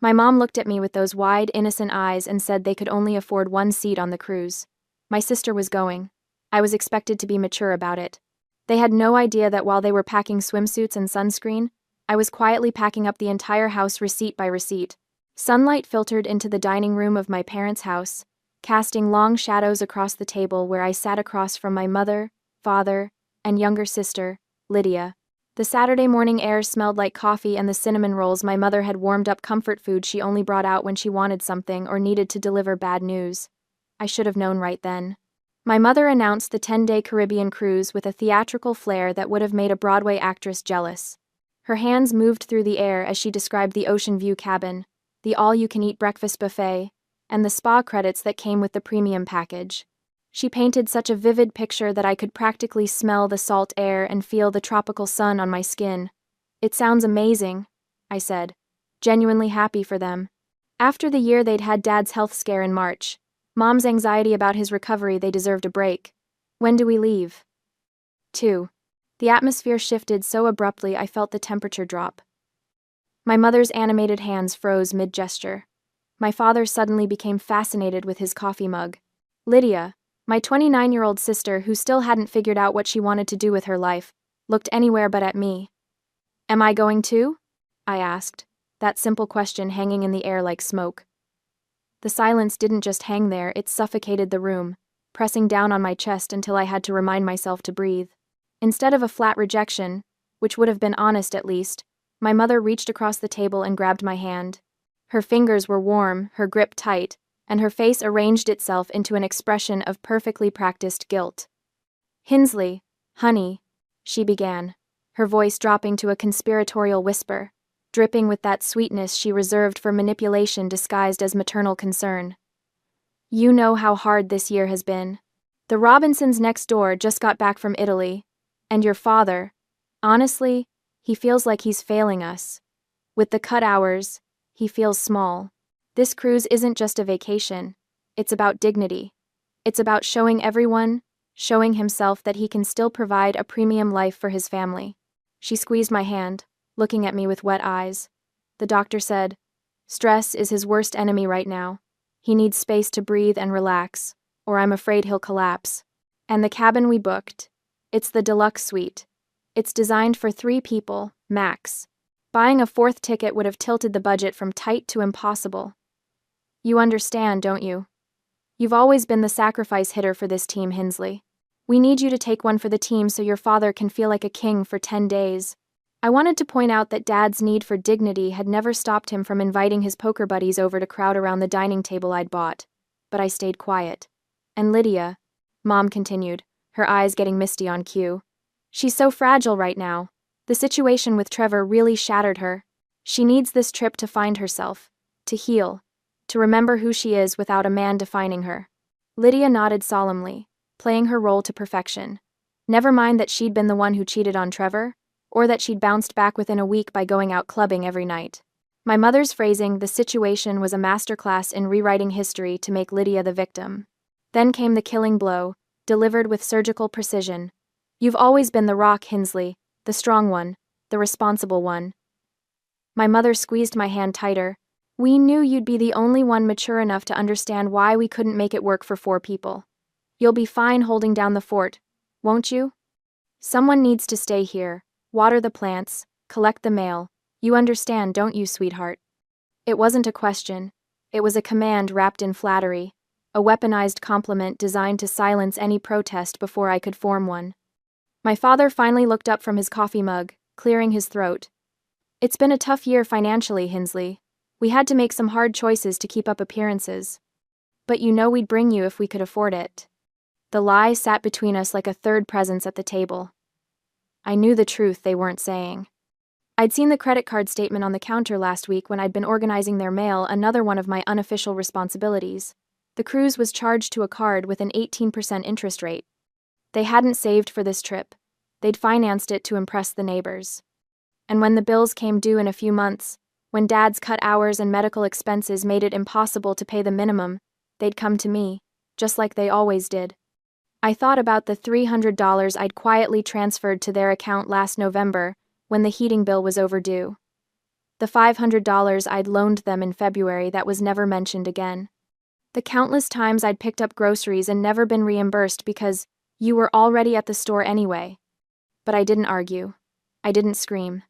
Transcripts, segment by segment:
My mom looked at me with those wide, innocent eyes and said they could only afford one seat on the cruise. My sister was going. I was expected to be mature about it. They had no idea that while they were packing swimsuits and sunscreen, I was quietly packing up the entire house receipt by receipt. Sunlight filtered into the dining room of my parents' house, casting long shadows across the table where I sat across from my mother, father, and younger sister, Lydia. The Saturday morning air smelled like coffee and the cinnamon rolls my mother had warmed up, comfort food she only brought out when she wanted something or needed to deliver bad news. I should have known right then. My mother announced the 10-day Caribbean cruise with a theatrical flair that would have made a Broadway actress jealous. Her hands moved through the air as she described the ocean view cabin, the all-you-can-eat breakfast buffet, and the spa credits that came with the premium package. She painted such a vivid picture that I could practically smell the salt air and feel the tropical sun on my skin. "It sounds amazing," I said, genuinely happy for them. After the year they'd had Dad's health scare in March, Mom's anxiety about his recovery, they deserved a break. "When do we leave?" 2. The atmosphere shifted so abruptly I felt the temperature drop. My mother's animated hands froze mid-gesture. My father suddenly became fascinated with his coffee mug. Lydia, my 29-year-old sister who still hadn't figured out what she wanted to do with her life, looked anywhere but at me. "Am I going too?" I asked, that simple question hanging in the air like smoke. The silence didn't just hang there, it suffocated the room, pressing down on my chest until I had to remind myself to breathe. Instead of a flat rejection, which would have been honest at least, my mother reached across the table and grabbed my hand. Her fingers were warm, her grip tight, and her face arranged itself into an expression of perfectly practiced guilt. "Hinsley, honey," she began, her voice dropping to a conspiratorial whisper, dripping with that sweetness she reserved for manipulation disguised as maternal concern. "You know how hard this year has been. The Robinsons next door just got back from Italy, and your father, honestly, he feels like he's failing us. With the cut hours, he feels small. This cruise isn't just a vacation. It's about dignity. It's about showing everyone, showing himself that he can still provide a premium life for his family." She squeezed my hand, looking at me with wet eyes. "The doctor said, stress is his worst enemy right now. He needs space to breathe and relax, or I'm afraid he'll collapse. And the cabin we booked, it's the deluxe suite. It's designed for 3 people, max. Buying a 4th ticket would have tilted the budget from tight to impossible. You understand, don't you? You've always been the sacrifice hitter for this team, Hinsley. We need you to take one for the team so your father can feel like a king for 10 days. I wanted to point out that Dad's need for dignity had never stopped him from inviting his poker buddies over to crowd around the dining table I'd bought. But I stayed quiet. And Lydia," Mom continued, her eyes getting misty on cue, "she's so fragile right now. The situation with Trevor really shattered her. She needs this trip to find herself, to heal, to remember who she is without a man defining her." Lydia nodded solemnly, playing her role to perfection. Never mind that she'd been the one who cheated on Trevor, or that she'd bounced back within a week by going out clubbing every night. My mother's phrasing, "the situation," was a masterclass in rewriting history to make Lydia the victim. Then came the killing blow, delivered with surgical precision. "You've always been the rock, Hinsley, the strong one, the responsible one." My mother squeezed my hand tighter. "We knew you'd be the only one mature enough to understand why we couldn't make it work for 4 people. You'll be fine holding down the fort, won't you? Someone needs to stay here, water the plants, collect the mail. You understand, don't you, sweetheart?" It wasn't a question. It was a command wrapped in flattery, a weaponized compliment designed to silence any protest before I could form one. My father finally looked up from his coffee mug, clearing his throat. "It's been a tough year financially, Hinsley. We had to make some hard choices to keep up appearances. But you know we'd bring you if we could afford it." The lie sat between us like a third presence at the table. I knew the truth they weren't saying. I'd seen the credit card statement on the counter last week when I'd been organizing their mail, another one of my unofficial responsibilities. The cruise was charged to a card with an 18% interest rate. They hadn't saved for this trip. They'd financed it to impress the neighbors. And when the bills came due in a few months, when Dad's cut hours and medical expenses made it impossible to pay the minimum, they'd come to me, just like they always did. I thought about the $300 I'd quietly transferred to their account last November when the heating bill was overdue. The $500 I'd loaned them in February that was never mentioned again. The countless times I'd picked up groceries and never been reimbursed because you were already at the store anyway. But I didn't argue. I didn't scream.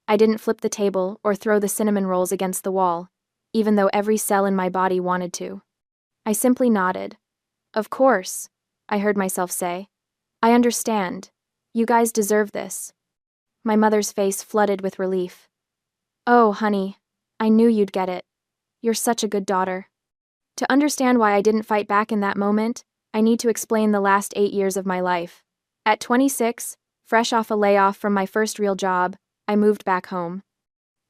I didn't flip the table or throw the cinnamon rolls against the wall, even though every cell in my body wanted to. I simply nodded. Of course, I heard myself say. I understand. You guys deserve this. My mother's face flooded with relief. Oh, honey, I knew you'd get it. You're such a good daughter. To understand why I didn't fight back in that moment, I need to explain the last 8 years of my life. At 26, fresh off a layoff from my first real job, I moved back home.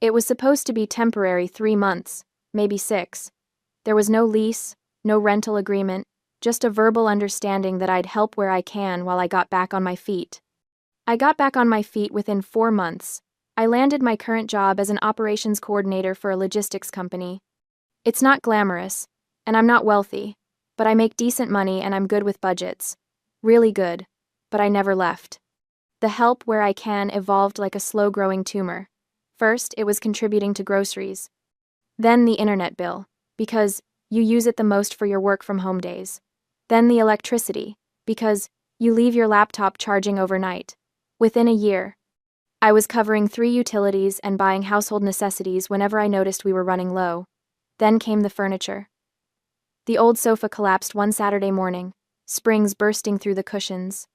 It was supposed to be temporary 3 months, maybe 6. There was no lease, no rental agreement, just a verbal understanding that I'd help where I can while I got back on my feet. I got back on my feet within 4 months. I landed my current job as an operations coordinator for a logistics company. It's not glamorous, and I'm not wealthy, but I make decent money and I'm good with budgets. Really good, but I never left. The help where I can evolved like a slow-growing tumor. First, it was contributing to groceries. Then the internet bill, because you use it the most for your work-from-home days. Then the electricity, because you leave your laptop charging overnight. Within a year, I was covering 3 utilities and buying household necessities whenever I noticed we were running low. Then came the furniture. The old sofa collapsed one Saturday morning, springs bursting through the cushions.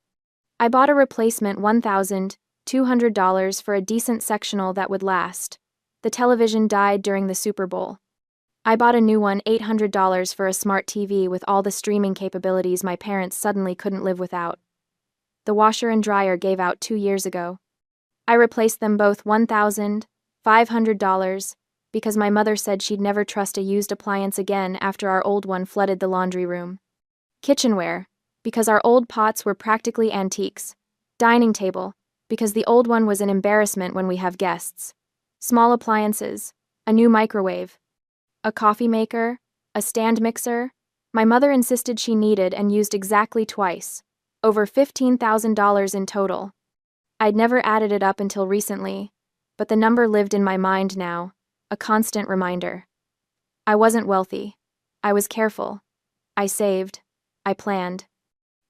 I bought a replacement $1,200 for a decent sectional that would last. The television died during the Super Bowl. I bought a new one $800 for a smart TV with all the streaming capabilities my parents suddenly couldn't live without. The washer and dryer gave out 2 years ago. I replaced them both $1,500 because my mother said she'd never trust a used appliance again after our old one flooded the laundry room. Kitchenware, because our old pots were practically antiques. Dining table, because the old one was an embarrassment when we have guests. Small appliances, a new microwave, a coffee maker, a stand mixer. My mother insisted she needed and used exactly twice. Over $15,000 in total. I'd never added it up until recently, but the number lived in my mind now, a constant reminder. I wasn't wealthy. I was careful. I saved. I planned.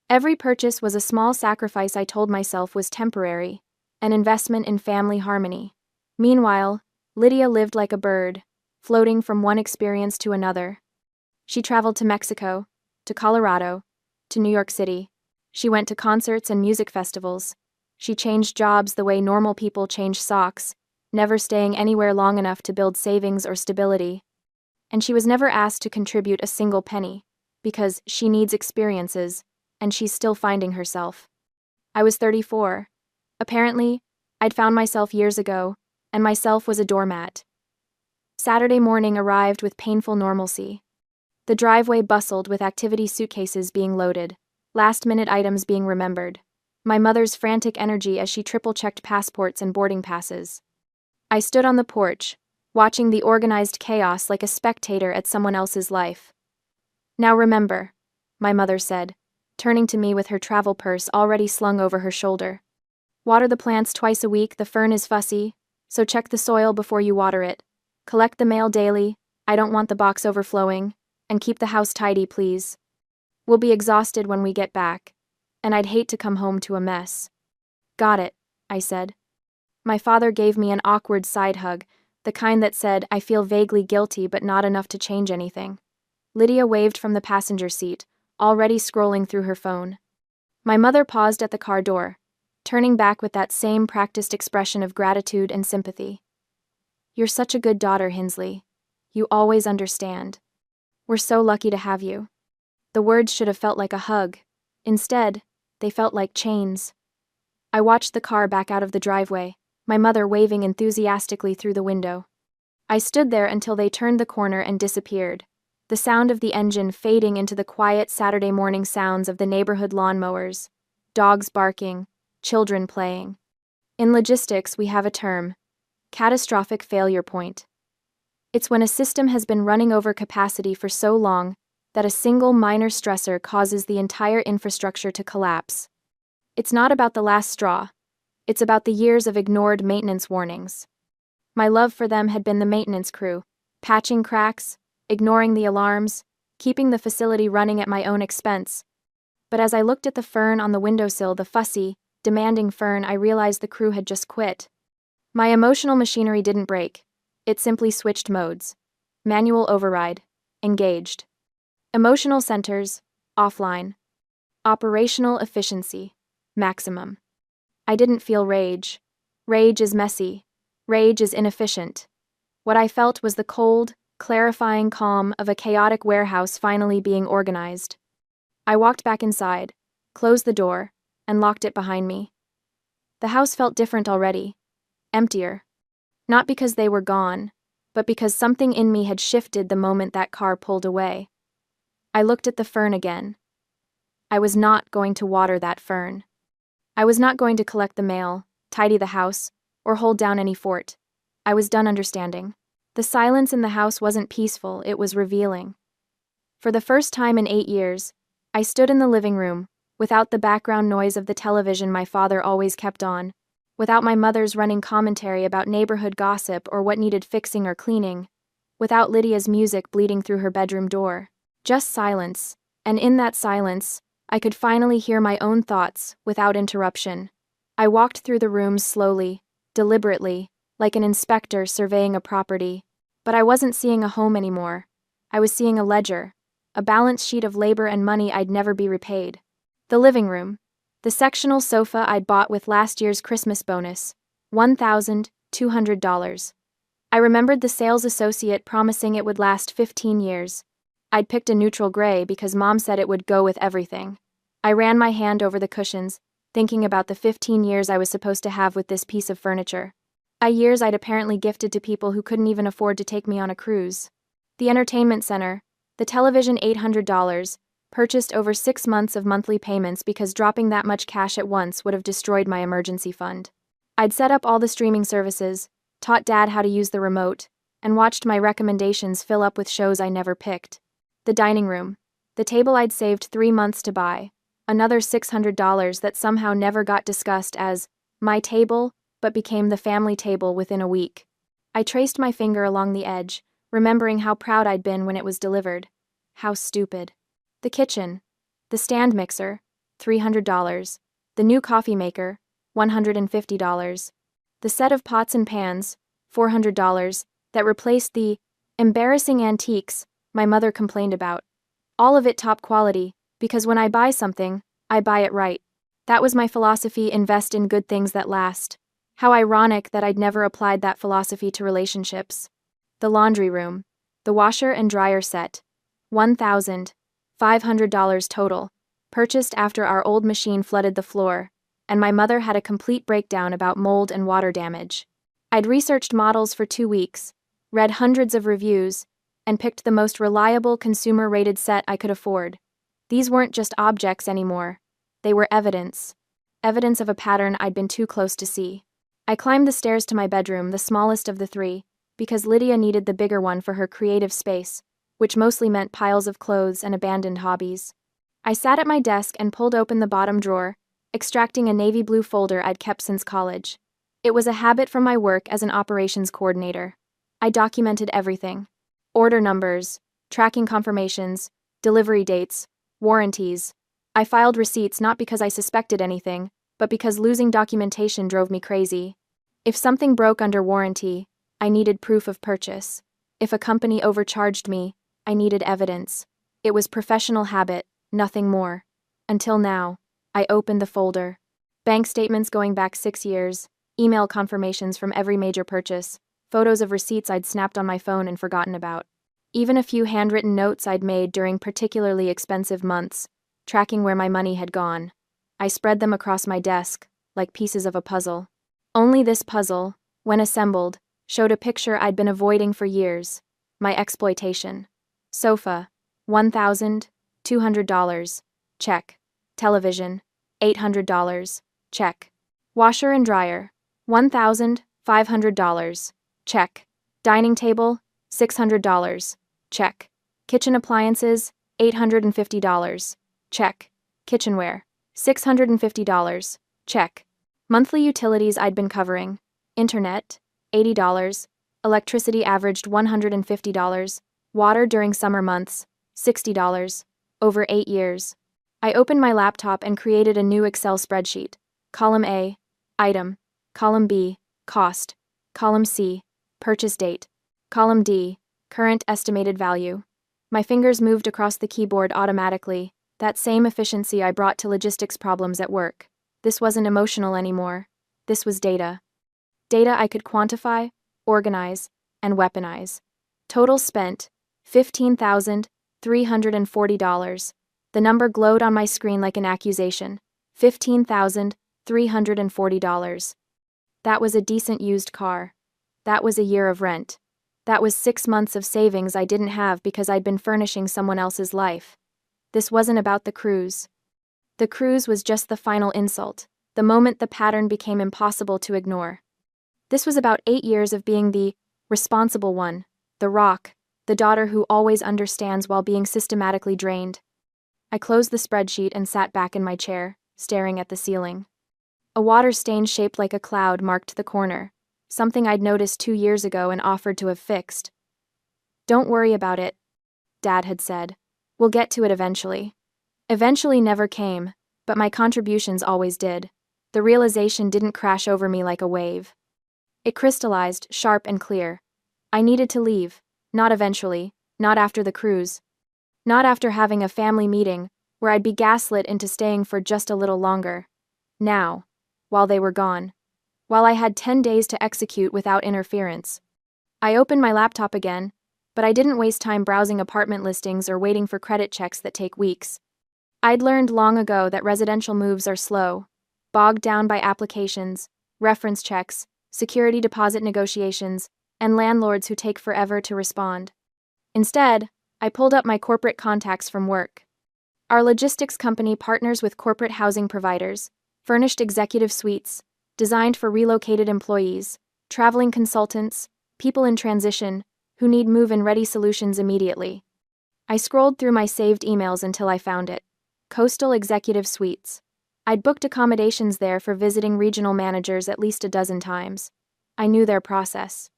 Every purchase was a small sacrifice I told myself was temporary, an investment in family harmony. Meanwhile, Lydia lived like a bird, floating from one experience to another. She traveled to Mexico, to Colorado, to New York City. She went to concerts and music festivals. She changed jobs the way normal people change socks, never staying anywhere long enough to build savings or stability. And she was never asked to contribute a single penny, because she needs experiences, and she's still finding herself. I was 34. Apparently, I'd found myself years ago, and myself was a doormat. Saturday morning arrived with painful normalcy. The driveway bustled with activity suitcases being loaded, last-minute items being remembered. My mother's frantic energy as she triple-checked passports and boarding passes. I stood on the porch, watching the organized chaos like a spectator at someone else's life. Now remember, my mother said, turning to me with her travel purse already slung over her shoulder. Water the plants twice a week, the fern is fussy, so check the soil before you water it. Collect the mail daily, I don't want the box overflowing, and keep the house tidy, please. We'll be exhausted when we get back, and I'd hate to come home to a mess. Got it, I said. My father gave me an awkward side hug, the kind that said, I feel vaguely guilty but not enough to change anything. Lydia waved from the passenger seat, already scrolling through her phone. My mother paused at the car door, turning back with that same practiced expression of gratitude and sympathy. You're such a good daughter, Hinsley. You always understand. We're so lucky to have you. The words should have felt like a hug. Instead, they felt like chains. I watched the car back out of the driveway, my mother waving enthusiastically through the window. I stood there until they turned the corner and disappeared, the sound of the engine fading into the quiet Saturday morning sounds of the neighborhood lawnmowers, dogs barking, children playing. In logistics, we have a term, catastrophic failure point. It's when a system has been running over capacity for so long that a single minor stressor causes the entire infrastructure to collapse. It's not about the last straw. It's about the years of ignored maintenance warnings. My love for them had been the maintenance crew, patching cracks, ignoring the alarms, keeping the facility running at my own expense. But as I looked at the fern on the windowsill, the fussy, demanding fern, I realized the crew had just quit. My emotional machinery didn't break. It simply switched modes. Manual override. Engaged. Emotional centers. Offline. Operational efficiency. Maximum. I didn't feel rage. Rage is messy. Rage is inefficient. What I felt was the cold, clarifying calm of a chaotic warehouse finally being organized. I walked back inside, closed the door, and locked it behind me. The house felt different already. Emptier. Not because they were gone, but because something in me had shifted the moment that car pulled away. I looked at the fern again. I was not going to water that fern. I was not going to collect the mail, tidy the house, or hold down any fort. I was done understanding. The silence in the house wasn't peaceful, it was revealing. For the first time in 8 years, I stood in the living room, without the background noise of the television my father always kept on, without my mother's running commentary about neighborhood gossip or what needed fixing or cleaning, without Lydia's music bleeding through her bedroom door. Just silence, and in that silence, I could finally hear my own thoughts without interruption. I walked through the rooms slowly, deliberately, like an inspector surveying a property. But I wasn't seeing a home anymore. I was seeing a ledger, a balance sheet of labor and money I'd never be repaid. The living room. The sectional sofa I'd bought with last year's Christmas bonus, $1,200. I remembered the sales associate promising it would last 15 years. I'd picked a neutral gray because Mom said it would go with everything. I ran my hand over the cushions, thinking about the 15 years I was supposed to have with this piece of furniture. Years I'd apparently gifted to people who couldn't even afford to take me on a cruise. The entertainment center, the television $800, purchased over 6 months of monthly payments because dropping that much cash at once would have destroyed my emergency fund. I'd set up all the streaming services, taught Dad how to use the remote, and watched my recommendations fill up with shows I never picked. The dining room, the table I'd saved 3 months to buy, another $600 that somehow never got discussed as my table, but became the family table within a week. I traced my finger along the edge, remembering how proud I'd been when it was delivered. How stupid. The kitchen, the stand mixer, $300, the new coffee maker, $150, the set of pots and pans, $400, that replaced the embarrassing antiques my mother complained about. All of it top quality, because when I buy something, I buy it right. That was my philosophy: invest in good things that last. How ironic that I'd never applied that philosophy to relationships. The laundry room, the washer and dryer set, $1,500 total, purchased after our old machine flooded the floor, and my mother had a complete breakdown about mold and water damage. I'd researched models for 2 weeks, read hundreds of reviews, and picked the most reliable consumer-rated set I could afford. These weren't just objects anymore. They were evidence. Evidence of a pattern I'd been too close to see. I climbed the stairs to my bedroom, the smallest of the 3, because Lydia needed the bigger one for her creative space, which mostly meant piles of clothes and abandoned hobbies. I sat at my desk and pulled open the bottom drawer, extracting a navy blue folder I'd kept since college. It was a habit from my work as an operations coordinator. I documented everything. Order numbers, tracking confirmations, delivery dates, warranties. I filed receipts not because I suspected anything, but because losing documentation drove me crazy. If something broke under warranty, I needed proof of purchase. If a company overcharged me, I needed evidence. It was professional habit, nothing more. Until now, I opened the folder. Bank statements going back 6 years, email confirmations from every major purchase, photos of receipts I'd snapped on my phone and forgotten about. Even a few handwritten notes I'd made during particularly expensive months, tracking where my money had gone. I spread them across my desk, like pieces of a puzzle. Only this puzzle, when assembled, showed a picture I'd been avoiding for years: my exploitation. Sofa, $1,200, check. Television, $800, check. Washer and dryer, $1,500, check. Dining table, $600, check. Kitchen appliances, $850, check. Kitchenware, $650, check. Monthly utilities I'd been covering: internet, $80, Electricity averaged $150, water during summer months, $60, over 8 years. I opened my laptop and created a new Excel spreadsheet. Column A, item. Column B, cost. Column C, purchase date. Column D, current estimated value. My fingers moved across the keyboard automatically, that same efficiency I brought to logistics problems at work. This wasn't emotional anymore. This was data. Data I could quantify, organize, and weaponize. Total spent, $15,340. The number glowed on my screen like an accusation. $15,340. That was a decent used car. That was a year of rent. That was 6 months of savings I didn't have because I'd been furnishing someone else's life. This wasn't about the cruise. The cruise was just the final insult, the moment the pattern became impossible to ignore. This was about 8 years of being the responsible one, the rock, the daughter who always understands while being systematically drained. I closed the spreadsheet and sat back in my chair, staring at the ceiling. A water stain shaped like a cloud marked the corner, something I'd noticed 2 years ago and offered to have fixed. "Don't worry about it," Dad had said. "We'll get to it eventually." Eventually never came, but my contributions always did. The realization didn't crash over me like a wave. It crystallized, sharp and clear. I needed to leave, not eventually, not after the cruise. Not after having a family meeting, where I'd be gaslit into staying for just a little longer. Now, while they were gone. While I had 10 days to execute without interference. I opened my laptop again, but I didn't waste time browsing apartment listings or waiting for credit checks that take weeks. I'd learned long ago that residential moves are slow, bogged down by applications, reference checks, security deposit negotiations, and landlords who take forever to respond. Instead, I pulled up my corporate contacts from work. Our logistics company partners with corporate housing providers, furnished executive suites, designed for relocated employees, traveling consultants, people in transition, who need move-in-ready solutions immediately. I scrolled through my saved emails until I found it. Coastal Executive Suites. I'd booked accommodations there for visiting regional managers at least a dozen times. I knew their process.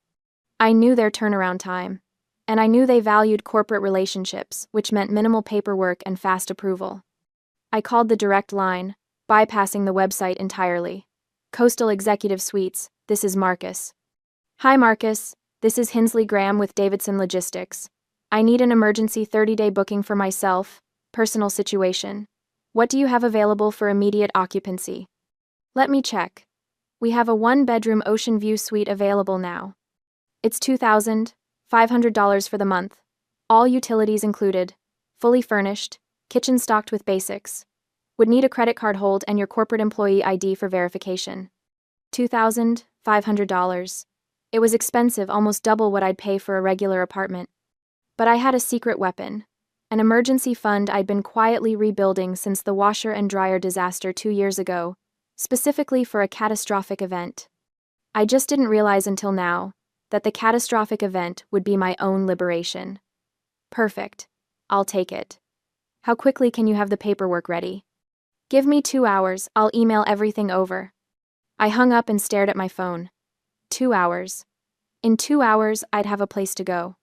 I knew their turnaround time. And I knew they valued corporate relationships, which meant minimal paperwork and fast approval. I called the direct line, bypassing the website entirely. Coastal Executive Suites, this is Marcus. Hi Marcus, this is Hinsley Graham with Davidson Logistics. I need an emergency 30-day booking for myself, personal situation. What do you have available for immediate occupancy? Let me check. We have a 1-bedroom ocean view suite available now. It's $2,500 for the month. All utilities included. Fully furnished, kitchen stocked with basics. Would need a credit card hold and your corporate employee ID for verification. $2,500. It was expensive, almost double what I'd pay for a regular apartment. But I had a secret weapon. An emergency fund I'd been quietly rebuilding since the washer and dryer disaster 2 years ago, specifically for a catastrophic event. I just didn't realize until now that the catastrophic event would be my own liberation. Perfect. I'll take it. How quickly can you have the paperwork ready? Give me 2 hours, I'll email everything over. I hung up and stared at my phone. 2 hours. In 2 hours, I'd have a place to go.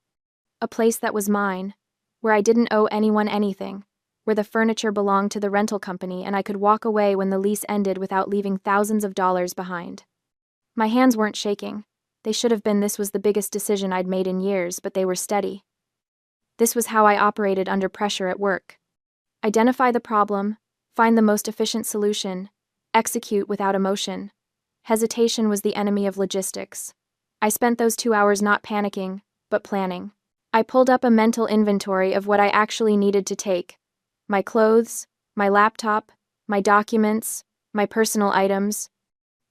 A place that was mine, where I didn't owe anyone anything, where the furniture belonged to the rental company and I could walk away when the lease ended without leaving thousands of dollars behind. My hands weren't shaking. They should have been. This was the biggest decision I'd made in years, but they were steady. This was how I operated under pressure at work. Identify the problem, find the most efficient solution, execute without emotion. Hesitation was the enemy of logistics. I spent those 2 hours not panicking, but planning. I pulled up a mental inventory of what I actually needed to take. My clothes, my laptop, my documents, my personal items.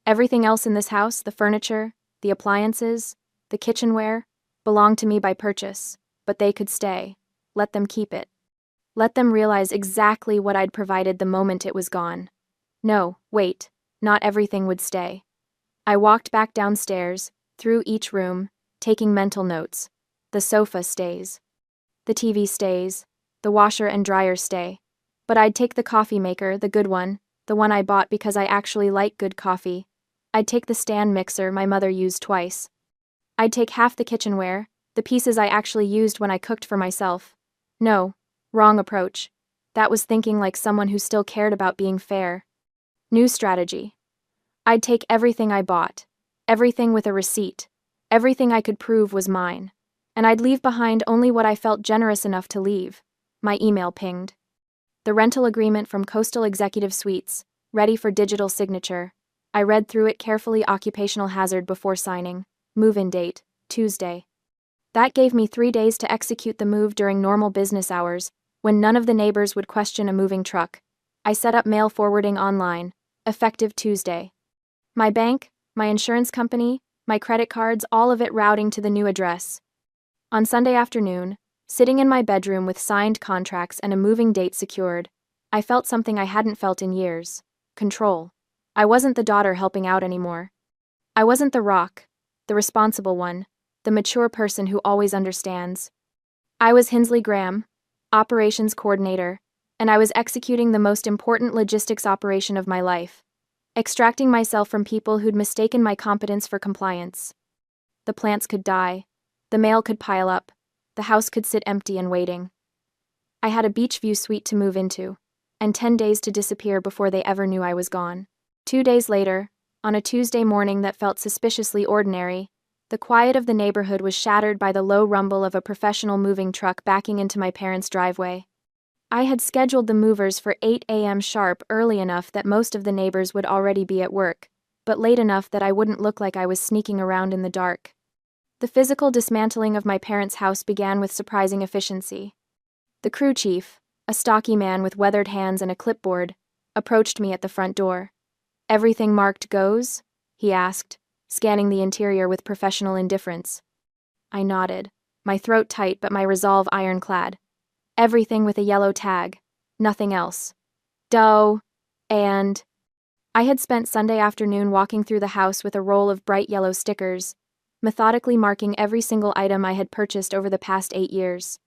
Everything else in this house, the furniture, the appliances, the kitchenware, belonged to me by purchase, but they could stay. Let them keep it. Let them realize exactly what I'd provided the moment it was gone. No, wait, not everything would stay. I walked back downstairs, through each room, taking mental notes. The sofa stays. The TV stays. The washer and dryer stay. But I'd take the coffee maker, the good one, the one I bought because I actually like good coffee. I'd take the stand mixer my mother used twice. I'd take half the kitchenware, the pieces I actually used when I cooked for myself. No, wrong approach. That was thinking like someone who still cared about being fair. New strategy. I'd take everything I bought, everything with a receipt, everything I could prove was mine, and I'd leave behind only what I felt generous enough to leave. My email pinged. The rental agreement from Coastal Executive Suites, ready for digital signature. I read through it carefully, occupational hazard before signing. Move-in date, Tuesday. That gave me 3 days to execute the move during normal business hours, when none of the neighbors would question a moving truck. I set up mail forwarding online, effective Tuesday. My bank, my insurance company, my credit cards, all of it routing to the new address. On Sunday afternoon, sitting in my bedroom with signed contracts and a moving date secured, I felt something I hadn't felt in years. Control. I wasn't the daughter helping out anymore. I wasn't the rock, the responsible one, the mature person who always understands. I was Hinsley Graham, operations coordinator, and I was executing the most important logistics operation of my life, extracting myself from people who'd mistaken my competence for compliance. The plants could die, the mail could pile up, the house could sit empty and waiting. I had a beach view suite to move into, and 10 days to disappear before they ever knew I was gone. 2 days later, on a Tuesday morning that felt suspiciously ordinary, the quiet of the neighborhood was shattered by the low rumble of a professional moving truck backing into my parents' driveway. I had scheduled the movers for 8 a.m. sharp, early enough that most of the neighbors would already be at work, but late enough that I wouldn't look like I was sneaking around in the dark. The physical dismantling of my parents' house began with surprising efficiency. The crew chief, a stocky man with weathered hands and a clipboard, approached me at the front door. "Everything marked goes?" he asked, scanning the interior with professional indifference. I nodded, my throat tight but my resolve ironclad. Everything with a yellow tag, nothing else. Dough, and... I had spent Sunday afternoon walking through the house with a roll of bright yellow stickers, methodically marking every single item I had purchased over the past 8 years.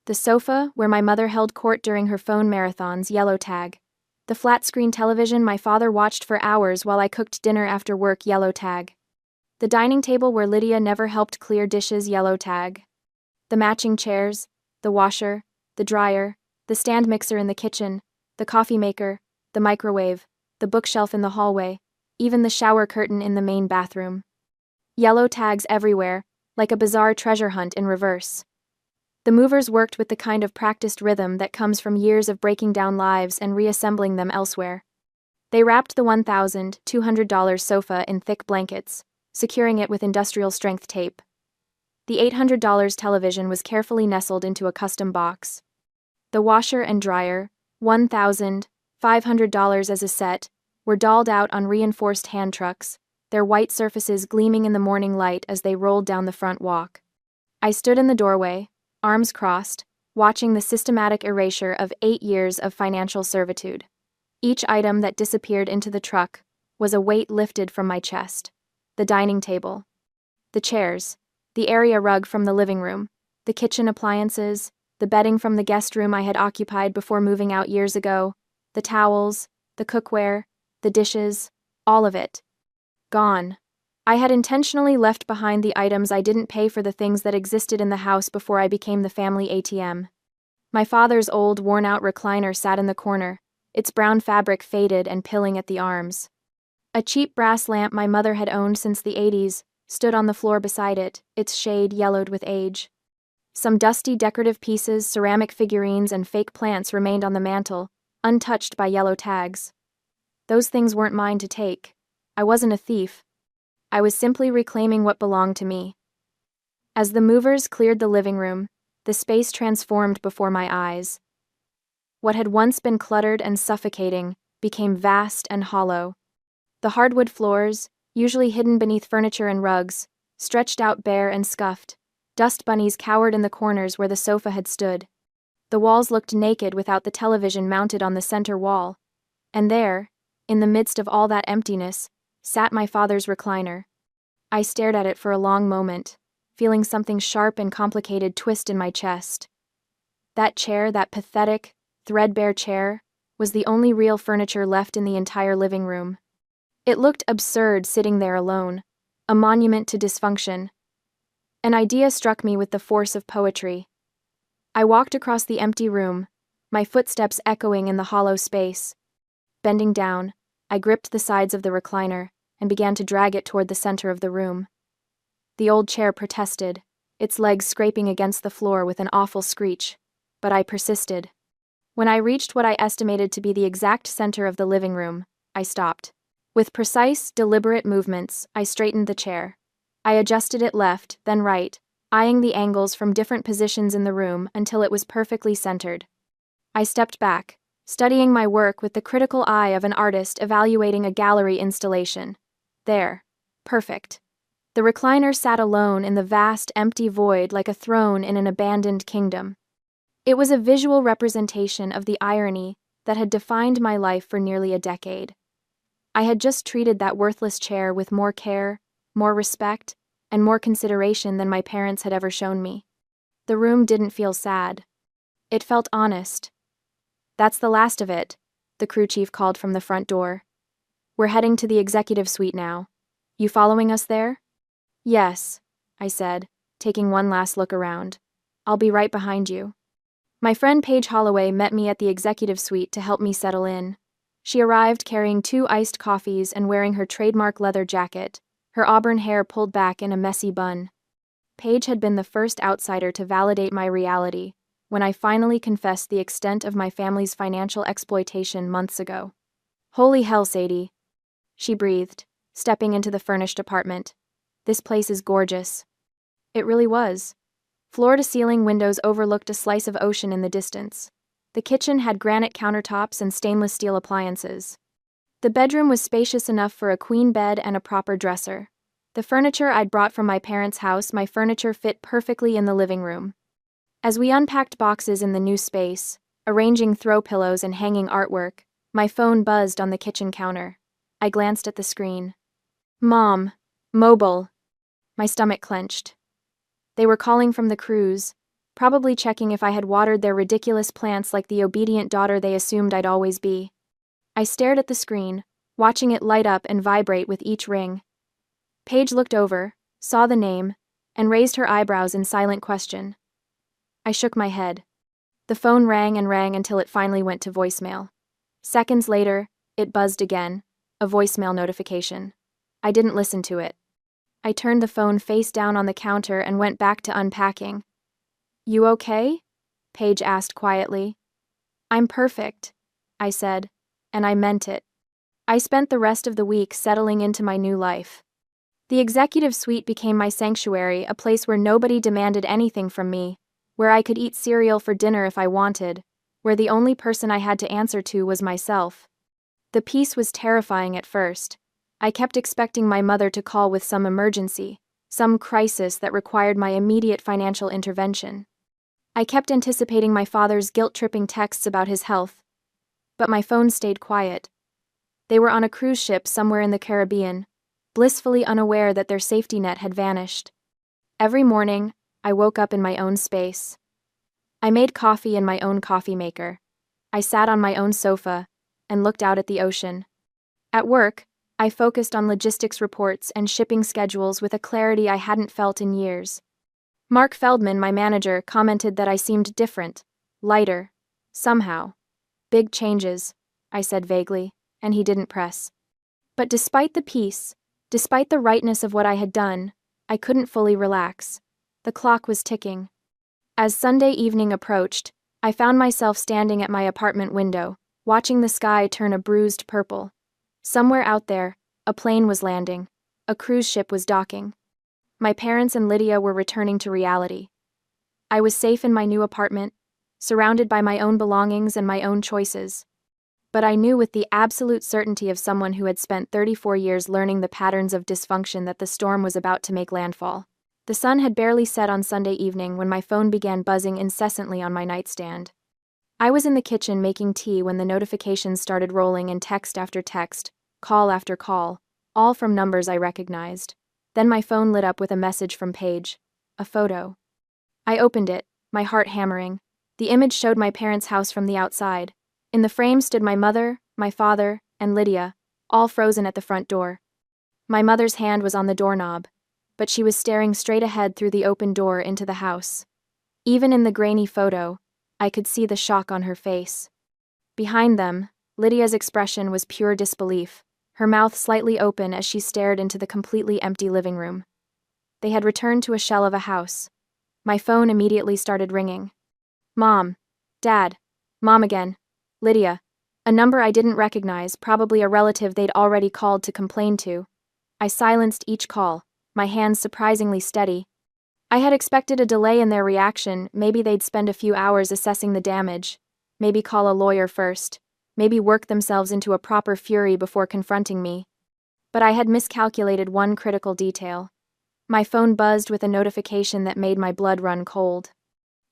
The sofa, where my mother held court during her phone marathons, yellow tag. The flat-screen television my father watched for hours while I cooked dinner after work, yellow tag. The dining table where Lydia never helped clear dishes, yellow tag. The matching chairs, the washer, the dryer, the stand mixer in the kitchen, the coffee maker, the microwave, the bookshelf in the hallway, even the shower curtain in the main bathroom. Yellow tags everywhere, like a bizarre treasure hunt in reverse. The movers worked with the kind of practiced rhythm that comes from years of breaking down lives and reassembling them elsewhere. They wrapped the $1,200 sofa in thick blankets, securing it with industrial-strength tape. The $800 television was carefully nestled into a custom box. The washer and dryer, $1,500 as a set, were dolled out on reinforced hand trucks, their white surfaces gleaming in the morning light as they rolled down the front walk. I stood in the doorway, arms crossed, watching the systematic erasure of 8 years of financial servitude. Each item that disappeared into the truck was a weight lifted from my chest. The dining table, the chairs, the area rug from the living room, the kitchen appliances, the bedding from the guest room I had occupied before moving out years ago, the towels, the cookware, the dishes, all of it. Gone. I had intentionally left behind the items I didn't pay for, the things that existed in the house before I became the family ATM. My father's old, worn-out recliner sat in the corner, its brown fabric faded and pilling at the arms. A cheap brass lamp my mother had owned since the 80s stood on the floor beside it, its shade yellowed with age. Some dusty decorative pieces, ceramic figurines, and fake plants remained on the mantel, untouched by yellow tags. Those things weren't mine to take. I wasn't a thief. I was simply reclaiming what belonged to me. As the movers cleared the living room, the space transformed before my eyes. What had once been cluttered and suffocating became vast and hollow. The hardwood floors, usually hidden beneath furniture and rugs, stretched out bare and scuffed. Dust bunnies cowered in the corners where the sofa had stood. The walls looked naked without the television mounted on the center wall. And there, in the midst of all that emptiness, sat my father's recliner. I stared at it for a long moment, feeling something sharp and complicated twist in my chest. That chair, that pathetic, threadbare chair, was the only real furniture left in the entire living room. It looked absurd sitting there alone, a monument to dysfunction, An idea struck me with the force of poetry. I walked across the empty room, my footsteps echoing in the hollow space. Bending down, I gripped the sides of the recliner and began to drag it toward the center of the room. The old chair protested, its legs scraping against the floor with an awful screech, but I persisted. When I reached what I estimated to be the exact center of the living room, I stopped. With precise, deliberate movements, I straightened the chair. I adjusted it left, then right, eyeing the angles from different positions in the room until it was perfectly centered. I stepped back, studying my work with the critical eye of an artist evaluating a gallery installation. There. Perfect. The recliner sat alone in the vast, empty void like a throne in an abandoned kingdom. It was a visual representation of the irony that had defined my life for nearly a decade. I had just treated that worthless chair with more care, more respect, and more consideration than my parents had ever shown me. The room didn't feel sad. It felt honest. "That's the last of it," the crew chief called from the front door. "We're heading to the executive suite now. You following us there?" "Yes," I said, taking one last look around. "I'll be right behind you." My friend Paige Holloway met me at the executive suite to help me settle in. She arrived carrying 2 iced coffees and wearing her trademark leather jacket, her auburn hair pulled back in a messy bun. Paige had been the first outsider to validate my reality when I finally confessed the extent of my family's financial exploitation months ago. "Holy hell, Sadie," she breathed, stepping into the furnished apartment. "This place is gorgeous." It really was. Floor-to-ceiling windows overlooked a slice of ocean in the distance. The kitchen had granite countertops and stainless steel appliances. The bedroom was spacious enough for a queen bed and a proper dresser. The furniture I'd brought from my parents' house, my furniture fit perfectly in the living room. As we unpacked boxes in the new space, arranging throw pillows and hanging artwork, my phone buzzed on the kitchen counter. I glanced at the screen. "Mom. Mobile." My stomach clenched. They were calling from the cruise, probably checking if I had watered their ridiculous plants like the obedient daughter they assumed I'd always be. I stared at the screen, watching it light up and vibrate with each ring. Paige looked over, saw the name, and raised her eyebrows in silent question. I shook my head. The phone rang and rang until it finally went to voicemail. Seconds later, it buzzed again, a voicemail notification. I didn't listen to it. I turned the phone face down on the counter and went back to unpacking. "You okay?" Paige asked quietly. "I'm perfect," I said, and I meant it. I spent the rest of the week settling into my new life. The executive suite became my sanctuary, a place where nobody demanded anything from me, where I could eat cereal for dinner if I wanted, where the only person I had to answer to was myself. The peace was terrifying at first. I kept expecting my mother to call with some emergency, some crisis that required my immediate financial intervention. I kept anticipating my father's guilt-tripping texts about his health, but my phone stayed quiet. They were on a cruise ship somewhere in the Caribbean, blissfully unaware that their safety net had vanished. Every morning, I woke up in my own space. I made coffee in my own coffee maker. I sat on my own sofa and looked out at the ocean. At work, I focused on logistics reports and shipping schedules with a clarity I hadn't felt in years. Mark Feldman, my manager, commented that I seemed different, lighter, somehow. "Big changes," I said vaguely, and he didn't press. But despite the peace, despite the rightness of what I had done, I couldn't fully relax. The clock was ticking. As Sunday evening approached, I found myself standing at my apartment window, watching the sky turn a bruised purple. Somewhere out there, a plane was landing. A cruise ship was docking. My parents and Lydia were returning to reality. I was safe in my new apartment, surrounded by my own belongings and my own choices. But I knew with the absolute certainty of someone who had spent 34 years learning the patterns of dysfunction that the storm was about to make landfall. The sun had barely set on Sunday evening when my phone began buzzing incessantly on my nightstand. I was in the kitchen making tea when the notifications started rolling in text after text, call after call, all from numbers I recognized. Then my phone lit up with a message from Paige, a photo. I opened it, my heart hammering. The image showed my parents' house from the outside. In the frame stood my mother, my father, and Lydia, all frozen at the front door. My mother's hand was on the doorknob. but she was staring straight ahead through the open door into the house. Even in the grainy photo, I could see the shock on her face. Behind them, Lydia's expression was pure disbelief, her mouth slightly open as she stared into the completely empty living room. They had returned to a shell of a house. My phone immediately started ringing. Mom. Dad. Mom again. Lydia. A number I didn't recognize, probably a relative they'd already called to complain to. I silenced each call, my hands surprisingly steady. I had expected a delay in their reaction, maybe they'd spend a few hours assessing the damage, maybe call a lawyer first, maybe work themselves into a proper fury before confronting me. But I had miscalculated one critical detail. My phone buzzed with a notification that made my blood run cold.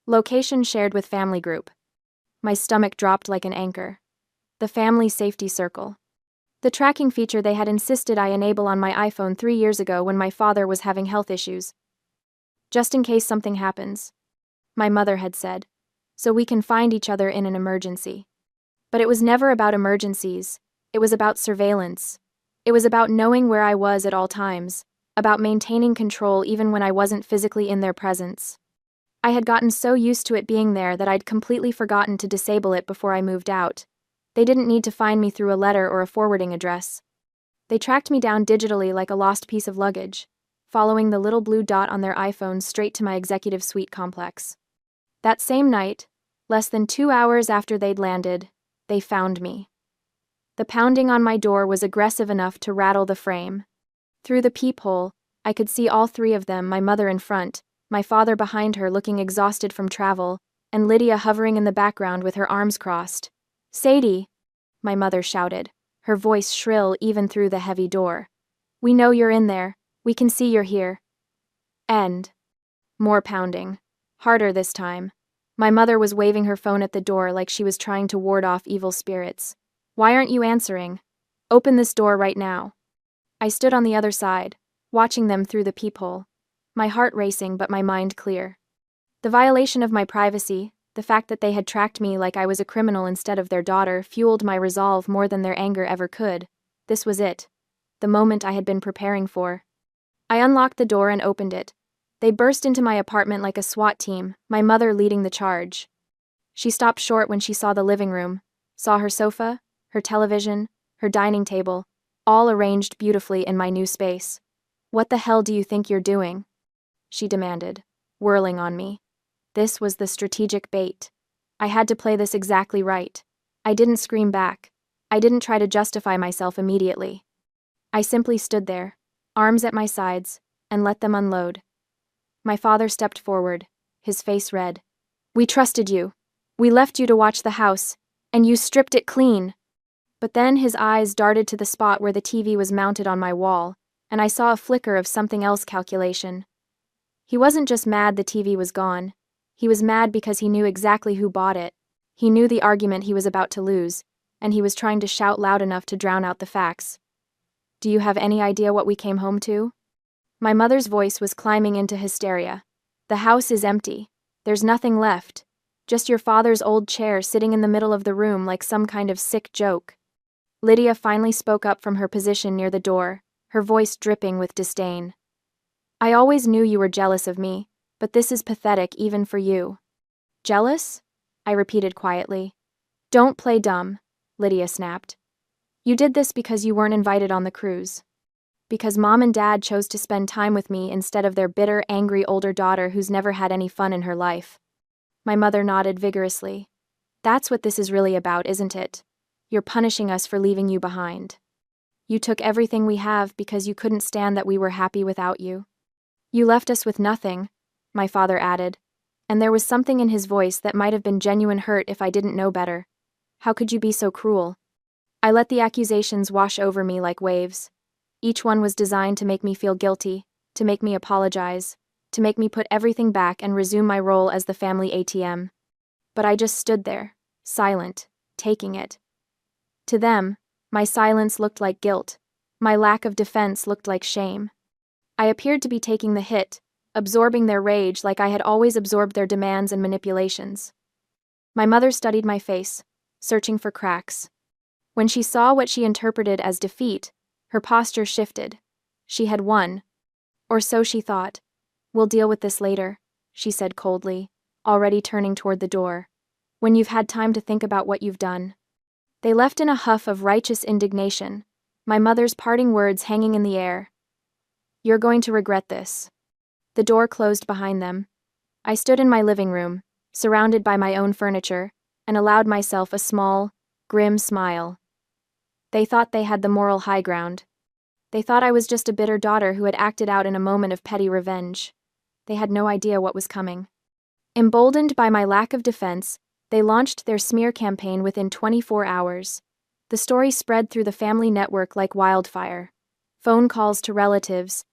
Location shared with family group. My stomach dropped like an anchor. The family safety circle. The tracking feature they had insisted I enable on my iPhone 3 years ago when my father was having health issues. Just in case something happens, my mother had said, so we can find each other in an emergency. But it was never about emergencies, it was about surveillance. It was about knowing where I was at all times, about maintaining control even when I wasn't physically in their presence. I had gotten so used to it being there that I'd completely forgotten to disable it before I moved out. They didn't need to find me through a letter or a forwarding address. They tracked me down digitally like a lost piece of luggage, following the little blue dot on their iPhone straight to my executive suite complex. That same night, less than 2 hours after they'd landed, they found me. The pounding on my door was aggressive enough to rattle the frame. Through the peephole, I could see all three of them, my mother in front, my father behind her looking exhausted from travel, and Lydia hovering in the background with her arms crossed. Sadie, my mother shouted, her voice shrill even through the heavy door. We know you're in there. We can see you're here. End. More pounding. Harder this time. My mother was waving her phone at the door like she was trying to ward off evil spirits. Why aren't you answering? Open this door right now. I stood on the other side, watching them through the peephole, my heart racing but my mind clear. The violation of my privacy, the fact that they had tracked me like I was a criminal instead of their daughter, fueled my resolve more than their anger ever could. This was it. The moment I had been preparing for. I unlocked the door and opened it. They burst into my apartment like a SWAT team, my mother leading the charge. She stopped short when she saw the living room, saw her sofa, her television, her dining table, all arranged beautifully in my new space. What the hell do you think you're doing? She demanded, whirling on me. This was the strategic bait. I had to play this exactly right. I didn't scream back. I didn't try to justify myself immediately. I simply stood there, arms at my sides, and let them unload. My father stepped forward, his face red. We trusted you. We left you to watch the house, and you stripped it clean. But then his eyes darted to the spot where the TV was mounted on my wall, and I saw a flicker of something else calculation. He wasn't just mad the TV was gone. He was mad because he knew exactly who bought it. He knew the argument he was about to lose, and he was trying to shout loud enough to drown out the facts. Do you have any idea what we came home to? My mother's voice was climbing into hysteria. The house is empty. There's nothing left. Just your father's old chair sitting in the middle of the room like some kind of sick joke. Lydia finally spoke up from her position near the door, her voice dripping with disdain. I always knew you were jealous of me, but this is pathetic even for you. Jealous? I repeated quietly. Don't play dumb, Lydia snapped. You did this because you weren't invited on the cruise. Because Mom and Dad chose to spend time with me instead of their bitter, angry older daughter who's never had any fun in her life. My mother nodded vigorously. That's what this is really about, isn't it? You're punishing us for leaving you behind. You took everything we have because you couldn't stand that we were happy without you. You left us with nothing, my father added, and there was something in his voice that might have been genuine hurt if I didn't know better. How could you be so cruel? I let the accusations wash over me like waves. Each one was designed to make me feel guilty, to make me apologize, to make me put everything back and resume my role as the family ATM. But I just stood there, silent, taking it. To them, my silence looked like guilt. My lack of defense looked like shame. I appeared to be taking the hit, absorbing their rage like I had always absorbed their demands and manipulations. My mother studied my face, searching for cracks. When she saw what she interpreted as defeat, her posture shifted. She had won. Or so she thought. We'll deal with this later, she said coldly, already turning toward the door. When you've had time to think about what you've done. They left in a huff of righteous indignation, my mother's parting words hanging in the air. You're going to regret this. The door closed behind them. I stood in my living room, surrounded by my own furniture, and allowed myself a small, grim smile. They thought they had the moral high ground. They thought I was just a bitter daughter who had acted out in a moment of petty revenge. They had no idea what was coming. Emboldened by my lack of defense, they launched their smear campaign within 24 hours. The story spread through the family network like wildfire. Phone calls to relatives,